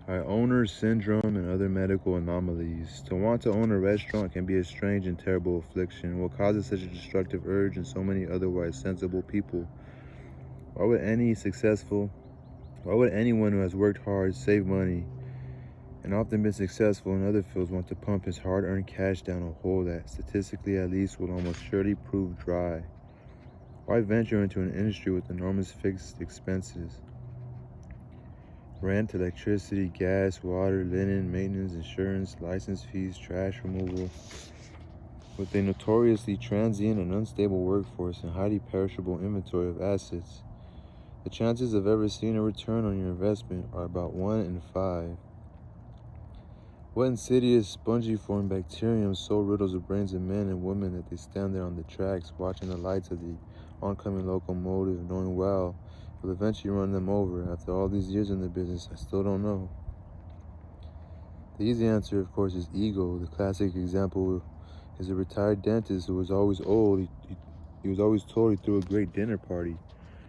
Owner's syndrome and other medical anomalies. To want to own a restaurant can be a strange and terrible affliction. What causes such a destructive urge in so many otherwise sensible people? Why would anyone who has worked hard, saved money, and often been successful in other fields want to pump his hard-earned cash down a hole that, statistically at least, will almost surely prove dry? Why venture into an industry with enormous fixed expenses? Rent, electricity, gas, water, linen, maintenance, insurance, license fees, trash removal. With a notoriously transient and unstable workforce and highly perishable inventory of assets, the chances of ever seeing a return on your investment are about 1 in 5. What insidious, spongy-form bacterium so riddles the brains of men and women that they stand there on the tracks, watching the lights of the oncoming locomotive, knowing well will eventually run them over? After all these years in the business, I still don't know. The easy answer, of course, is ego. The classic example is a retired dentist who was always old. He was always told he threw a great dinner party.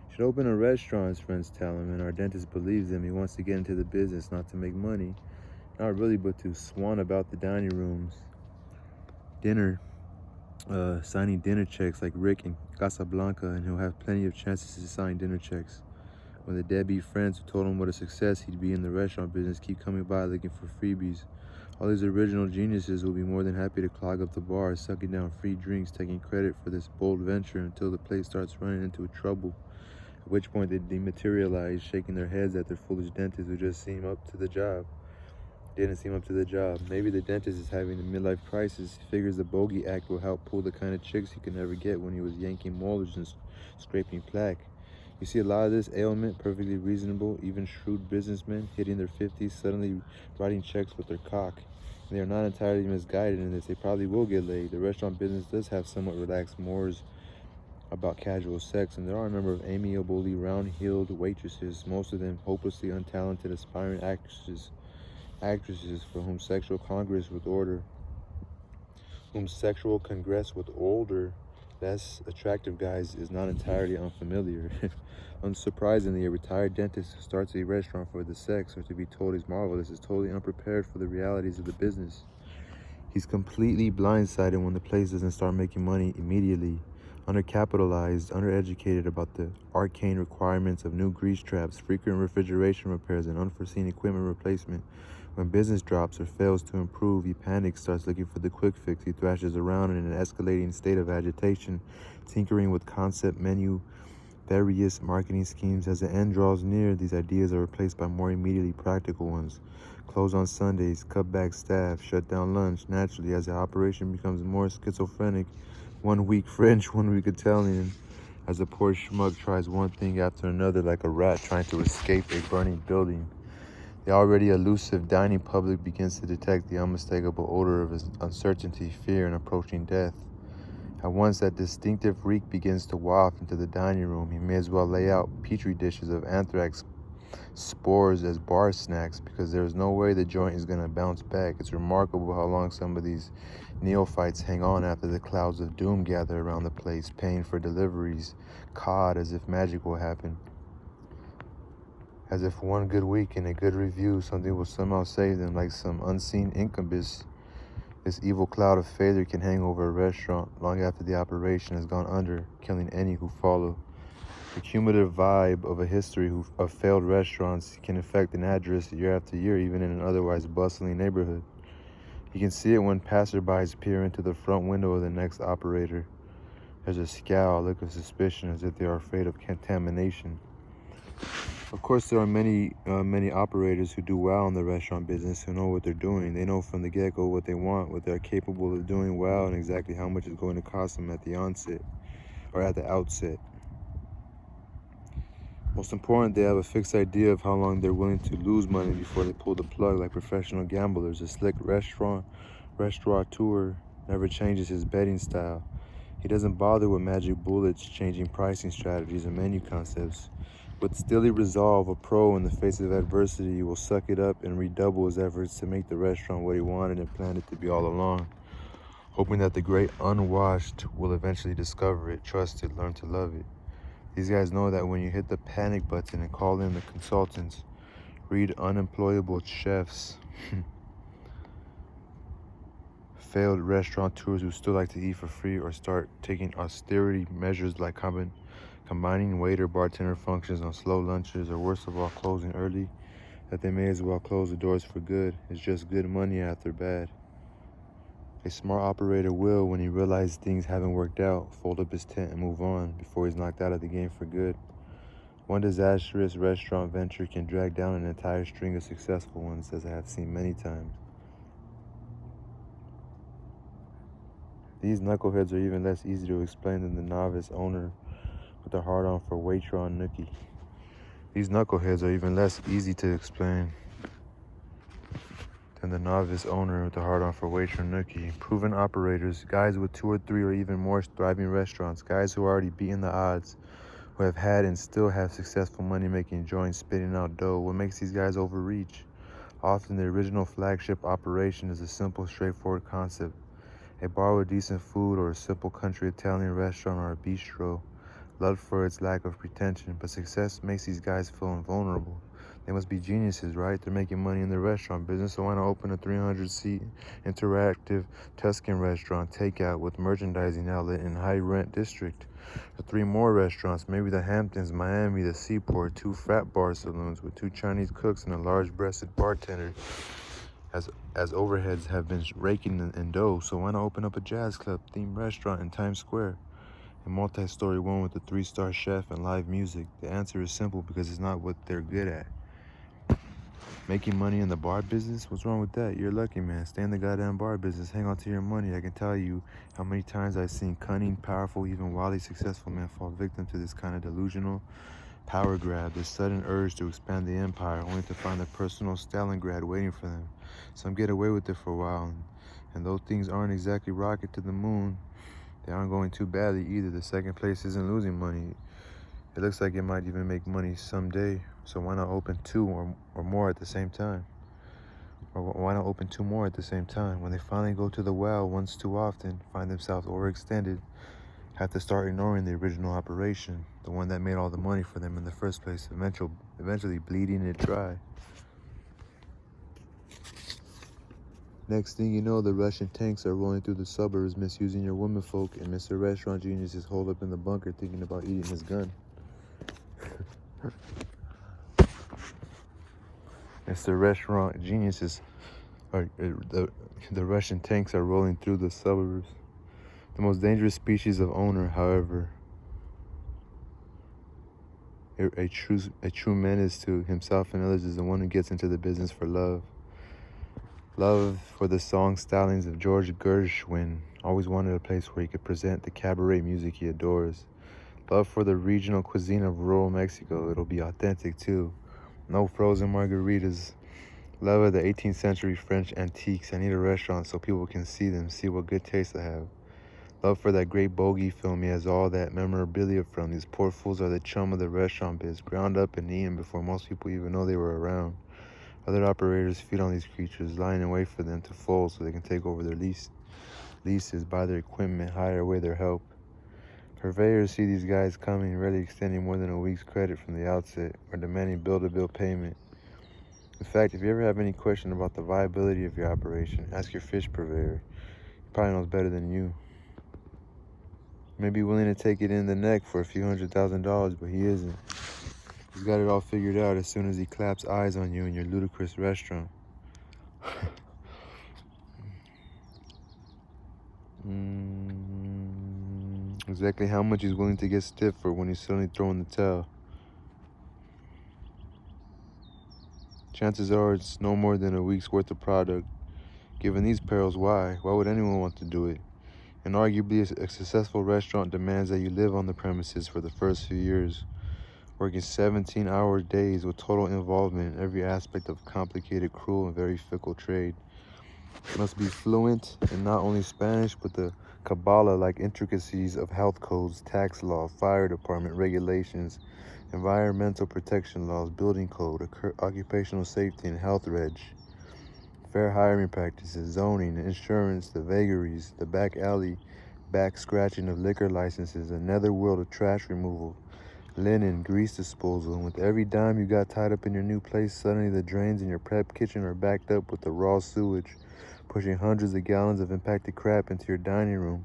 He should open a restaurant, his friends tell him, and our dentist believes him. He wants to get into the business, not to make money. Not really, but to swan about the dining rooms. Signing dinner checks like Rick in Casablanca, and he'll have plenty of chances to sign dinner checks. When the deadbeat friends who told him what a success he'd be in the restaurant business keep coming by looking for freebies, all these original geniuses will be more than happy to clog up the bar, sucking down free drinks, taking credit for this bold venture until the place starts running into trouble, at which point they dematerialize, shaking their heads at their foolish dentist who just didn't seem up to the job. Maybe the dentist is having a midlife crisis. He figures the bogey act will help pull the kind of chicks he could never get when he was yanking molars and scraping plaque. You see a lot of this ailment, perfectly reasonable, even shrewd businessmen hitting their 50s suddenly writing checks with their cock. They are not entirely misguided in this. They probably will get laid. The restaurant business does have somewhat relaxed mores about casual sex, and there are a number of amiably round-heeled waitresses, most of them hopelessly untalented aspiring actresses for whom sexual congress with older, less attractive guys is not entirely unfamiliar. Unsurprisingly, a retired dentist who starts a restaurant for the sex or to be told he's marvelous is totally unprepared for the realities of the business. He's completely blindsided when the place doesn't start making money immediately. Undercapitalized, undereducated about the arcane requirements of new grease traps, frequent refrigeration repairs, and unforeseen equipment replacement. When business drops or fails to improve, he panics, starts looking for the quick fix. He thrashes around in an escalating state of agitation, tinkering with concept menu, various marketing schemes. As the end draws near, these ideas are replaced by more immediately practical ones. Close on Sundays, cut back staff, shut down lunch. Naturally, as the operation becomes more schizophrenic, 1 week French, 1 week Italian, as the poor schmuck tries one thing after another like a rat trying to escape a burning building. The already elusive dining public begins to detect the unmistakable odor of uncertainty, fear, and approaching death. At once that distinctive reek begins to waft into the dining room, he may as well lay out petri dishes of anthrax spores as bar snacks, because there's no way the joint is going to bounce back. It's remarkable how long some of these neophytes hang on after the clouds of doom gather around the place, paying for deliveries, cod as if magic will happen. As if one good week and a good review, something will somehow save them, like some unseen incubus. This evil cloud of failure can hang over a restaurant long after the operation has gone under, killing any who follow. The cumulative vibe of a history of failed restaurants can affect an address year after year, even in an otherwise bustling neighborhood. You can see it when passerbys peer into the front window of the next operator. There's a scowl, a look of suspicion, as if they are afraid of contamination. Of course, there are many operators who do well in the restaurant business, who know what they're doing. They know from the get-go what they want, what they're capable of doing well, and exactly how much it's going to cost them at the outset. Most important, they have a fixed idea of how long they're willing to lose money before they pull the plug, like professional gamblers. A slick restaurateur never changes his betting style. He doesn't bother with magic bullets, changing pricing strategies and menu concepts. With steely resolve, a pro, in the face of adversity, will suck it up and redouble his efforts to make the restaurant what he wanted and planned it to be all along, hoping that the great unwashed will eventually discover it, trust it, learn to love it. These guys know that when you hit the panic button and call in the consultants, Read unemployable chefs. Failed restaurateurs who still like to eat for free or start taking austerity measures like combining waiter bartender functions on slow lunches, or worst of all, closing early, that they may as well close the doors for good. It's just good money after bad. A smart operator will, when he realizes things haven't worked out, fold up his tent and move on before he's knocked out of the game for good. One disastrous restaurant venture can drag down an entire string of successful ones, as I have seen many times. These knuckleheads are even less easy to explain than the novice owner with a hard-on for Waitron Nookie. These knuckleheads are even less easy to explain than the novice owner with a hard-on for Waitron Nookie. Proven operators, guys with 2 or 3 or even more thriving restaurants, guys who are already beaten the odds, who have had and still have successful money-making joints spitting out dough. What makes these guys overreach? Often the original flagship operation is a simple, straightforward concept. A bar with decent food, or a simple country Italian restaurant, or a bistro, loved for its lack of pretension, but success makes these guys feel invulnerable. They must be geniuses, right? They're making money in the restaurant business, so why not open a 300-seat interactive Tuscan restaurant takeout with merchandising outlet in high-rent district? Or 3 more restaurants, maybe the Hamptons, Miami, the Seaport, 2 frat bar saloons with 2 Chinese cooks and a large-breasted bartender, as overheads have been raking in dough. So why not open up a jazz club themed restaurant in Times Square, a multi-story one with a 3-star chef and live music? The answer is simple, because it's not what they're good at. Making money in the bar business? What's wrong with that? You're lucky, man. Stay in the goddamn bar business. Hang on to your money. I can tell you how many times I've seen cunning, powerful, even wildly successful men fall victim to this kind of delusional power grab, this sudden urge to expand the empire, only to find the personal Stalingrad waiting for them. Some get away with it for a while, and though things aren't exactly rocket to the moon, they aren't going too badly either. The second place isn't losing money. It looks like it might even make money someday. So why not open 2 or more at the same time? Or why not open 2 more at the same time? When they finally go to the well once too often, find themselves overextended, have to start ignoring the original operation, the one that made all the money for them in the first place, eventually bleeding it dry. Next thing you know, the Russian tanks are rolling through the suburbs, misusing your womenfolk, and Mr. Restaurant Genius is holed up in the bunker thinking about eating his gun. Mr. Restaurant Geniuses, the Russian tanks are rolling through the suburbs. The most dangerous species of owner, however, a true menace to himself and others, is the one who gets into the business for love. Love for the song stylings of George Gershwin. Always wanted a place where he could present the cabaret music he adores. Love for the regional cuisine of rural Mexico. It'll be authentic too. No frozen margaritas. Love of the 18th century French antiques. I need a restaurant so people can see them, see what good taste I have. Love for that great bogey film he has all that memorabilia from. These poor fools are the chum of the restaurant biz, ground up and eaten before most people even know they were around. Other operators feed on these creatures, lying in wait for them to fold so they can take over their leases, buy their equipment, hire away their help. Purveyors see these guys coming, rarely extending more than a week's credit from the outset, or demanding bill-to-bill payment. In fact, if you ever have any question about the viability of your operation, ask your fish purveyor. He probably knows better than you. He may be willing to take it in the neck for a few $100,000, but he isn't. He's got it all figured out as soon as he claps eyes on you in your ludicrous restaurant. Exactly how much he's willing to get stiff for when he's suddenly throwing the towel. Chances are it's no more than a week's worth of product. Given these perils, why would anyone want to do it? And arguably a successful restaurant demands that you live on the premises for the first few years, working 17-hour days with total involvement in every aspect of complicated, cruel, and very fickle trade. You must be fluent in not only Spanish, but the Kabbalah-like intricacies of health codes, tax law, fire department regulations, environmental protection laws, building code, occupational safety and health reg, fair hiring practices, zoning, insurance, the vagaries, the back alley, back scratching of liquor licenses, a netherworld of trash removal, linen, grease disposal, and with every dime you got tied up in your new place, suddenly the drains in your prep kitchen are backed up with the raw sewage, pushing hundreds of gallons of impacted crap into your dining room.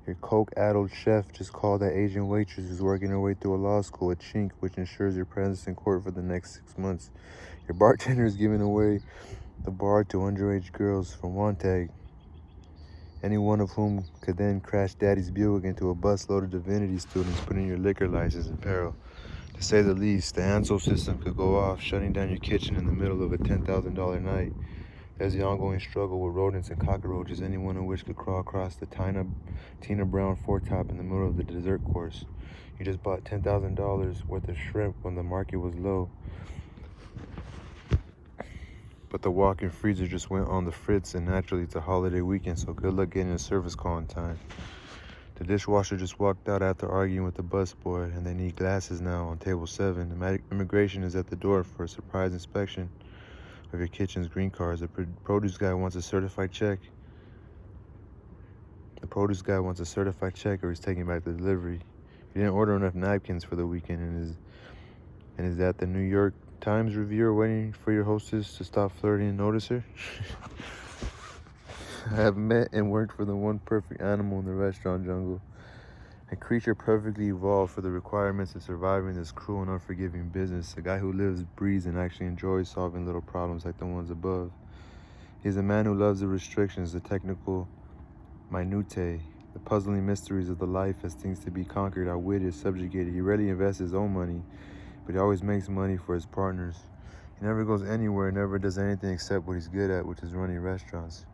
Your coke-addled chef just called that Asian waitress who's working her way through a law school a chink, which ensures your presence in court for the next 6 months. Your bartender is giving away the bar to underage girls from one tag, any one of whom could then crash Daddy's Buick into a bus load of divinity students, putting your liquor license in peril. To say the least, the Ansel system could go off, shutting down your kitchen in the middle of a $10,000 night. There's the ongoing struggle with rodents and cockroaches, any one of which could crawl across the Tina Brown foretop in the middle of the dessert course. You just bought $10,000 worth of shrimp when the market was low, but the walk-in freezer just went on the fritz, and naturally it's a holiday weekend, so good luck getting a service call on time. The dishwasher just walked out after arguing with the busboy, and they need glasses now on table 7. Immigration is at the door for a surprise inspection of your kitchen's green cards. The produce guy wants a certified check. Or he's taking back the delivery. You didn't order enough napkins for the weekend, and is that the New York Times reviewer waiting for your hostess to stop flirting and notice her? I have met and worked for the one perfect animal in the restaurant jungle, a creature perfectly evolved for the requirements of surviving this cruel and unforgiving business, a guy who lives, breathes, and actually enjoys solving little problems like the ones above. He's a man who loves the restrictions, the technical minutiae, the puzzling mysteries of the life as things to be conquered, outwitted, subjugated. He rarely invests his own money, but he always makes money for his partners. He never goes anywhere, never does anything except what he's good at, which is running restaurants.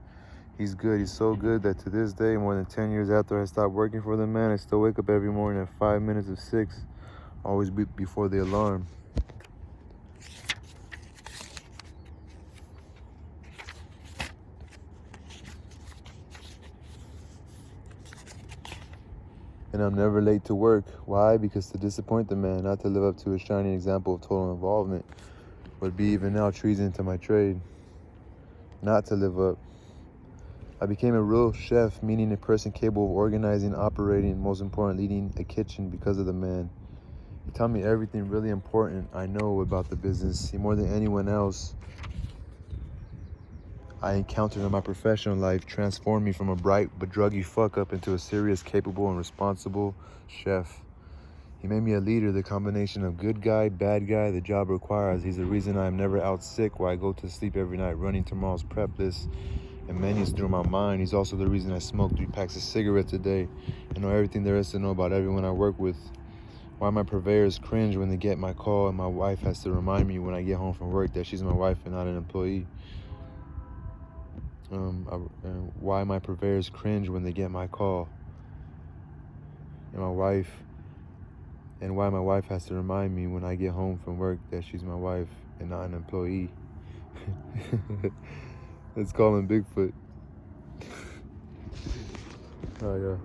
He's good. He's so good that to this day, more than 10 years after I stopped working for the man, I still wake up every morning at 5 minutes of 6, always before the alarm. And I'm never late to work. Why? Because to disappoint the man, not to live up to a shining example of total involvement, would be even now treason to my trade. Not to live up. I became a real chef, meaning a person capable of organizing, operating, and most important, leading a kitchen because of the man. He taught me everything really important I know about the business. More than anyone else I encountered in my professional life, transformed me from a bright but druggy fuck-up into a serious, capable, and responsible chef. He made me a leader, the combination of good guy, bad guy the job requires. He's the reason I am never out sick, why I go to sleep every night running tomorrow's prep list and menus through my mind. He's also the reason I smoke 3 packs of cigarettes a day and know everything there is to know about everyone I work with. Why my purveyors cringe when they get my call, and my wife has to remind me when I get home from work that she's my wife and not an employee. Why my purveyors cringe when they get my call, and why my wife has to remind me when I get home from work that she's my wife and not an employee. Let's call him Bigfoot. Oh yeah.